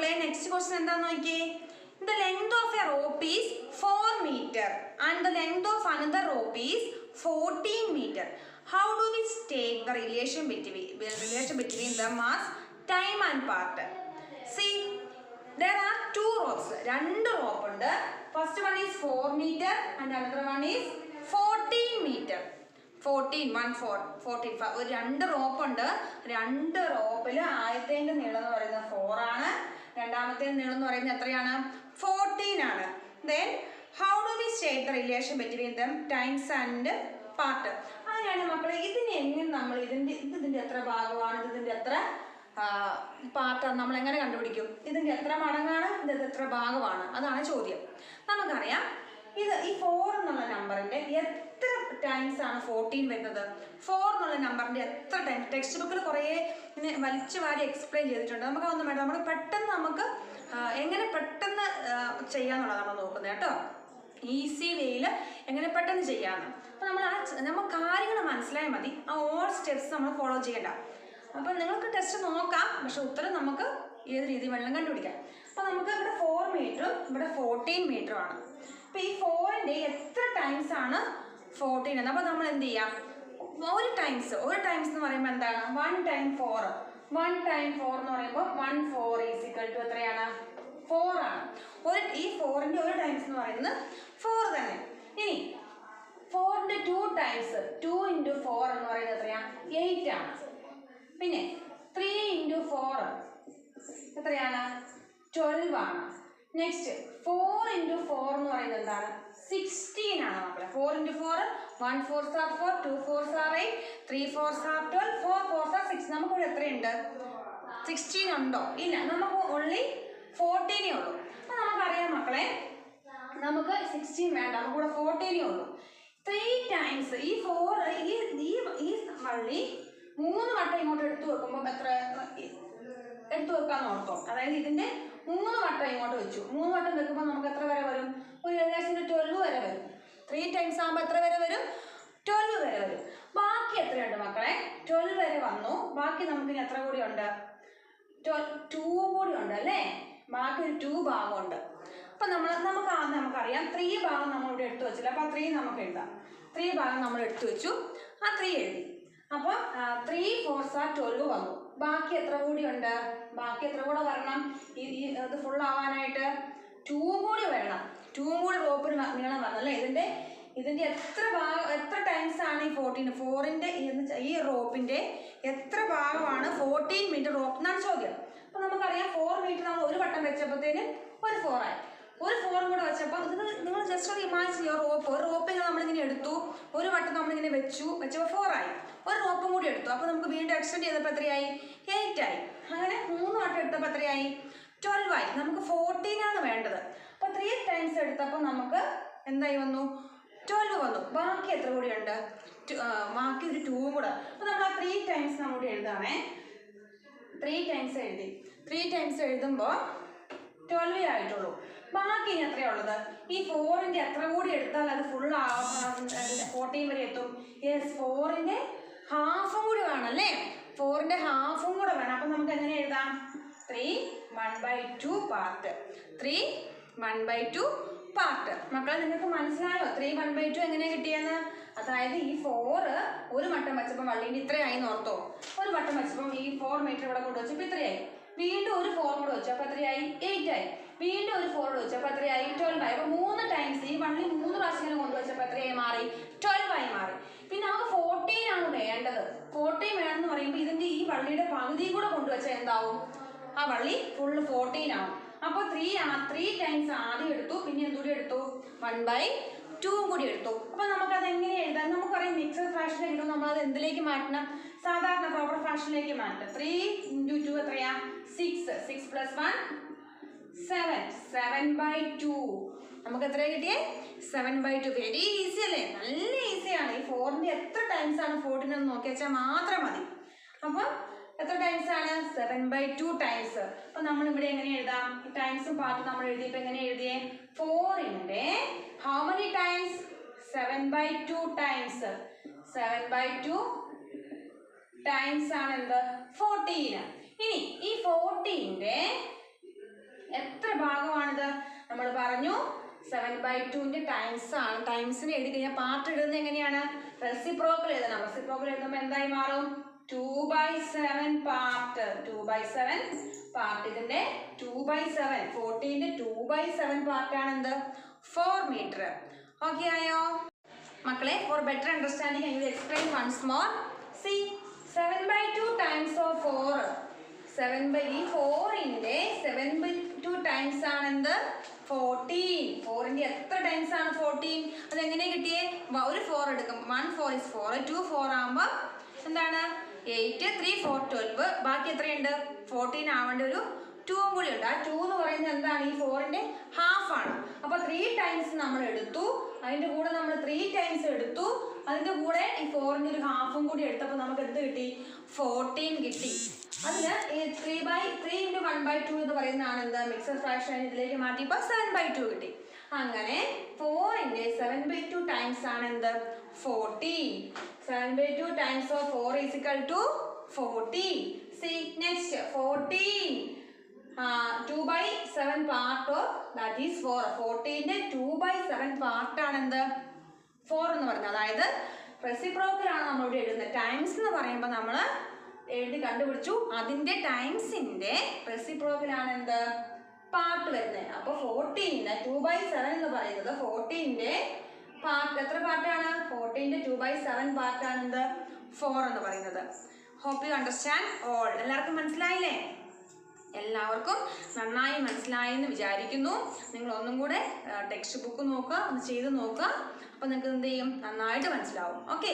മക്കളെ next question എന്താന്ന് നോക്കിയേ. The length of a rope is 4 meter and the length of another rope is 14 meter. How do we state the relation between the mass, time and part? See, there are two ropes. രണ്ട് rope ഉണ്ട്. First one is 4 meter and another one is 14 meter. 14 ഒരു രണ്ട് rope ഉണ്ട്. രണ്ട് റോപ്പിൽ ആദ്യത്തേൻ്റെ നീളം എന്ന് പറയുന്നത് 4 ആണ്, രണ്ടാമത്തെ നീളം എന്ന് പറയുന്നത് എത്രയാണ്? 14 ആണ്. Then how do we state the relation between them, times and part? അങ്ങനെയാണ് മക്കളെ ഇതിനെ എങ്ങനെ നമ്മൾ ഇതിൻ്റെ എത്ര ഭാഗമാണ്, ഇതിൻ്റെ എത്ര പാർട്ടാണ് നമ്മൾ എങ്ങനെ കണ്ടുപിടിക്കും? ഇതിൻ്റെ എത്ര മടങ്ങാണ്, ഇതിൻ്റെ എത്ര ഭാഗമാണ്, അതാണ് ചോദ്യം. നമുക്കറിയാം ഈ 4 എന്നുള്ള നമ്പറിൻ്റെ എത്ര ടൈംസ് ആണ് 14 വരുന്നത്? 4 എന്നുള്ള നമ്പറിൻ്റെ എത്ര ടൈം ടെക്സ്റ്റ് ബുക്കിൽ കുറേ വലിച്ചു വാരി എക്സ്പ്ലെയിൻ ചെയ്തിട്ടുണ്ട്. നമുക്ക് അതൊന്നും വേണ്ട, നമ്മൾ പെട്ടെന്ന് എങ്ങനെ പെട്ടെന്ന് ചെയ്യാന്നുള്ളത് നമ്മൾ നോക്കുന്നത് കേട്ടോ. ഈസി വേയിൽ എങ്ങനെ പെട്ടെന്ന് ചെയ്യാമെന്ന്. അപ്പോൾ നമ്മൾ കാര്യങ്ങൾ മനസ്സിലായാൽ മതി, ആ ഓൾ സ്റ്റെപ്സ് നമ്മൾ ഫോളോ ചെയ്യണ്ട. അപ്പോൾ നിങ്ങൾക്ക് ടെസ്റ്റ് നോക്കാം, പക്ഷെ ഉത്തരം നമുക്ക് ഏത് രീതി വേണമെങ്കിലും കണ്ടുപിടിക്കാം. അപ്പോൾ നമുക്ക് ഇവിടെ 4 മീറ്ററും ഇവിടെ 14 മീറ്ററുമാണ്. അപ്പോൾ ഈ 4ൻ്റെ എത്ര ടൈംസ് ആണ് 14 എന്ന്? അപ്പോൾ നമ്മൾ എന്ത് ചെയ്യാം? ഒരു ടൈംസ് എന്ന് പറയുമ്പോൾ എന്താണ്? 1 times 4. 1 times 4 എന്ന് പറയുമ്പോൾ 1 4 ഈസ് ഈക്വൽ ടു എത്രയാണ്? 4 ആണ്. ഈ 4ൻ്റെ ഒരു ടൈംസ് എന്ന് പറയുന്നത് 4 തന്നെ. ഇനി 4ൻ്റെ 2 ടൈംസ് 2 into 4 എന്ന് പറയുന്നത് എത്രയാണ്? 8 ആണ്. പിന്നെ 3 into 4 എത്രയാണ്? 12 ആണ്. നെക്സ്റ്റ് 4 into 4 എന്ന് പറയുന്നത് എന്താണ്? 16 ആണ് മക്കളെ. 4 into 4 1 4s are 4, 2 4s are 8, 3 4s are 12, 4 4s are 6. നമുക്കിവിടെ എത്രയുണ്ട്? 16 ഉണ്ടോ? ഇല്ല, നമുക്ക് ഓൺലി 14 ഉള്ളൂ. അപ്പോൾ നമുക്കറിയാം മക്കളെ, നമുക്ക് 16 വേണ്ട, നമുക്കിവിടെ 14 ഉള്ളൂ. 3 ടൈംസ് ഈ വള്ളി 3 വട്ടം ഇങ്ങോട്ട് എടുത്തു വെക്കുമ്പോൾ എത്ര എടുത്തു വെക്കാന്ന് ഓർത്തോ. അതായത് ഇതിൻ്റെ 3 വട്ടം ഇങ്ങോട്ട് വെച്ചു. 3 വട്ടം വെക്കുമ്പോൾ നമുക്ക് എത്ര വരെ വരും? ഒരു ഏകദേശം 12 വരെ വരും. 3 ടൈംസ് ആകുമ്പോൾ എത്ര വരെ വരും? 12 വരെ വരും. ബാക്കി എത്രയുണ്ട് മക്കളെ? 12 വരെ വന്നു. ബാക്കി നമുക്കിനി എത്ര കൂടി ഉണ്ട്? 2 കൂടി ഉണ്ട് അല്ലേ? ബാക്കി ഒരു 2 ഭാഗമുണ്ട്. അപ്പം നമുക്കറിയാം 3 ഭാഗം നമ്മളിവിടെ എടുത്തു വെച്ചില്ല. അപ്പോൾ 3 നമുക്ക് എഴുതാം. 3 ഭാഗം നമ്മൾ എടുത്തു വെച്ചു, ആ 3 എഴുതി. അപ്പോൾ 3 4s are 12 വന്നു. ബാക്കി എത്ര കൂടി ഉണ്ട്? ബാക്കി എത്ര കൂടെ വരണം? ഇത് ഫുൾ ആവാനായിട്ട് 2 കൂടി വരണം. 2 കൂടി റോപ്പിന് നീളം വന്നല്ലേ? ഇതിൻ്റെ എത്ര ടൈംസ് ആണ് ഈ 14? 4ൻ്റെ ഈ റോപ്പിൻ്റെ എത്ര ഭാഗമാണ് 14 മീറ്റർ റോപ്പ് എന്നാണ് ചോദ്യം. അപ്പോൾ നമുക്കറിയാം 4 മീറ്റർ നമ്മൾ ഒരു വട്ടം വെച്ചപ്പോഴത്തേന് ഒരു 4 ആയി. ഒരു 4 കൂടെ വെച്ചപ്പോൾ ഇത് നിങ്ങൾ ജസ്റ്റ് ഒരു ഇമാജിൻ ചെയ്യുക. ഒരു റോപ്പിങ്ങനെ നമ്മളിങ്ങനെ എടുത്തു, ഒരു വട്ടം നമ്മളിങ്ങനെ വെച്ചപ്പോൾ 4 ആയി. ഒരു റോപ്പും കൂടി എടുത്തു, അപ്പോൾ നമുക്ക് വീണ്ടും എക്സ്റ്റെൻഡ് ചെയ്തപ്പോൾ എത്രയായി? 8 ആയി. അങ്ങനെ 3 വട്ടം എടുത്തപ്പോൾ എത്രയായി? 12 ആയി. നമുക്ക് 14 ആണ് വേണ്ടത്. അപ്പോൾ 3 ടൈംസ് എടുത്തപ്പോൾ നമുക്ക് എന്തായി വന്നു? 12 വന്നു. ബാക്കി എത്ര കൂടി ഉണ്ട്? ബാക്കി ഒരു 2 കൂടെ. അപ്പോൾ നമ്മൾ ആ 3 ടൈംസ് നമ്മോട് എഴുതാണേ. 3 ടൈംസ് എഴുതി. 3 ടൈംസ് എഴുതുമ്പോൾ 12 ആയിട്ടുള്ളൂ. ബാക്കി ഇനി എത്രയുള്ളത്? ഈ 4ൻ്റെ എത്ര കൂടി എടുത്താൽ അത് ഫുൾ 14 വരെ എത്തും? യെസ്, 4ൻ്റെ ഹാഫും കൂടി വേണം അല്ലേ? 4ൻ്റെ ഹാഫും കൂടെ വേണം. അപ്പം നമുക്ക് എങ്ങനെ എഴുതാം? 3 1/2 പാർട്ട്. 3 1/2 പാർട്ട്. മക്കളെ നിങ്ങൾക്ക് മനസ്സിലായോ 3 1/2 എങ്ങനെ കിട്ടിയെന്ന്? അതായത് ഈ 4 ഒരു വട്ടം വെച്ചപ്പോൾ വള്ളീൻ്റെ ഇത്രയായി ഓർത്തോ. ഒരു വട്ടം വെച്ചപ്പം ഈ 4 മീറ്റർ ഇവിടെ കൊണ്ടുവച്ചപ്പോൾ ഇത്രയായി. വീണ്ടും ഒരു 4 കൂടെ വെച്ചപ്പോൾ എത്രയായി? 8 ആയി. വീണ്ടും ഒരു 4 വെച്ചപ്പോൾ എത്രയായി? 12 ആയി. അപ്പോൾ 3 ടൈംസ് ഈ വള്ളി 3 പ്രാവശ്യം ഇങ്ങനെ കൊണ്ടുവച്ചപ്പോൾ എത്രയായി മാറി? 12 ആയി മാറി. പിന്നെ നമുക്ക് 14 ആണ് വേണ്ടത്. 14 വേണമെന്ന് പറയുമ്പോൾ ഇതിൻ്റെ ഈ വള്ളിയുടെ പകുതി കൂടെ കൊണ്ടുവച്ചാൽ എന്താവും? ആ വള്ളി ഫുള്ള് 14 ആവും. അപ്പോൾ 3 ടൈംസ് ആദ്യം എടുത്തു, പിന്നെ എന്തുകൂടി എടുത്തു? 1/2 കൂടി എടുത്തു. അപ്പോൾ നമുക്കത് എങ്ങനെ എഴുതാം? നമുക്കറിയാം മിക്സഡ് ഫ്രാക്ഷനിലേക്ക് ഇടും, നമ്മളത് എന്തിലേക്ക് മാറ്റണം? സാധാരണ പ്രോപ്പർ ഫ്രാക്ഷനിലേക്ക് മാറ്റണം. 3 into 2 എത്രയാ? 6. 6 + 1 7. 7/2. നമുക്ക് എത്ര കിട്ടിയേ? 7/2. വെരി ഈസി അല്ലേ? നല്ല ഈസിയാണ്. ഈ 4ൻ്റെ എത്ര ടൈംസ് ആണ് 14 എന്ന് നോക്കി വെച്ചാൽ മാത്രം മതി. അപ്പോൾ എത്ര ടൈംസ് ആണ്? 7/2 ടൈംസ്. അപ്പോൾ നമ്മളിവിടെ എങ്ങനെ എഴുതാം? ഈ ടൈംസും പാർട്ടും നമ്മൾ എഴുതിയപ്പോൾ എങ്ങനെ എഴുതിയേ? 4ൻ്റെ how many times? 7/2 times. 7/2 times ആണ് എന്ത്? 14. ഇനി ഈ 14ൻ്റെ 7/2 ടൈംസ് ആണ്. ടൈംസിന് എഴുതി കഴിഞ്ഞാൽ പാർട്ട് എഴുതുന്നത് എങ്ങനെയാണ്? റെസിപ്രോക്കൽ എഴുതണം. റെസിപ്രോക്കൽ എഴുതുമ്പോൾ എന്തായി മാറും? 2/7 പാർട്ട്. 2/7 പാർട്ട്. ഇതിന്റെ 2/7 14ന്റെ 2/7 പാർട്ടാണ് എന്ത്? 4 മീറ്റർ. ഓക്കെ ആയോ മക്കളെ? For better understanding I will explain once more. See 7/2 times of 4. 4ന്റെ 7/2 ടൈംസ് ആണ് എന്ത്? 14. 4ന്റെ എത്ര ടൈംസ് ആണ് 14? അതെങ്ങനെ കിട്ടിയേ? ഒരു 4 എടുക്കും. 1 4 is 4. 2 4 ആകുമ്പോൾ എന്താണ്? 8 3 4 12. ബാക്കി എത്രയുണ്ട്? 14 ആവേണ്ട ഒരു 2 കൂടി ഉണ്ട്. ആ 2 എന്ന് പറയുന്നത് എന്താണ്? ഈ 4ന്റെ ഹാഫ് ആണ്. അപ്പൊ 3 ടൈംസ് നമ്മൾ എടുത്തു. അതിന്റെ കൂടെ നമ്മൾ 3 ടൈംസ് എടുത്തു. അതിന്റെ കൂടെ ഈ 4ന്റെ ഒരു ഹാഫും കൂടി എടുത്തപ്പോൾ നമുക്ക് എന്ത് കിട്ടി? 14 കിട്ടി. അതിന് 3 into 1/2 എന്ന് പറയുന്നതാണ് എന്ത്? Mixed fraction. ഇതിലേക്ക് മാറ്റിയപ്പോൾ 7/2 കിട്ടി. അങ്ങനെ 4ന്റെ 7/2 ടൈംസ് ആണ് എന്ത്? 14. 7/2 times of 4 is equal to 40. See next 14. 2/7 part of that is 4. 14ന്റെ 2/7 part ആണ് എന്ത്? 4 എന്ന് പറയുന്നത്. അതായത് റെസിപ്രോക്കൽ ആണ് നമ്മളിവിടെ എഴുതുന്നത്. ടൈംസ് എന്ന് പറയുമ്പോൾ നമ്മൾ എഴുതി കണ്ടുപിടിച്ചു. അതിന്റെ ടൈംസിന്റെ റെസിപ്രോക്കൽ ആണ് എന്ത്? പാർട്ട് വരുന്നത്. അപ്പോൾ 14ന്റെ 2/7 എന്ന് പറയുന്നത് 14ന്റെ പാർട്ട് എത്ര പാർട്ടാണ്? 14ന്റെ 2/7 പാർട്ടാണ് എന്ത്? 4 എന്ന് പറയുന്നത്. Hope you understand all. എല്ലാവർക്കും മനസ്സിലായില്ലേ? എല്ലാവർക്കും നന്നായി മനസ്സിലായെന്ന് വിചാരിക്കുന്നു. നിങ്ങൾ ഒന്നും കൂടെ ടെക്സ്റ്റ് ബുക്ക് നോക്കുക, ഒന്ന് ചെയ്ത് നോക്കുക. അപ്പോൾ നിങ്ങൾക്ക് എന്ത് ചെയ്യും? നന്നായിട്ട് മനസ്സിലാവും. ഓക്കെ.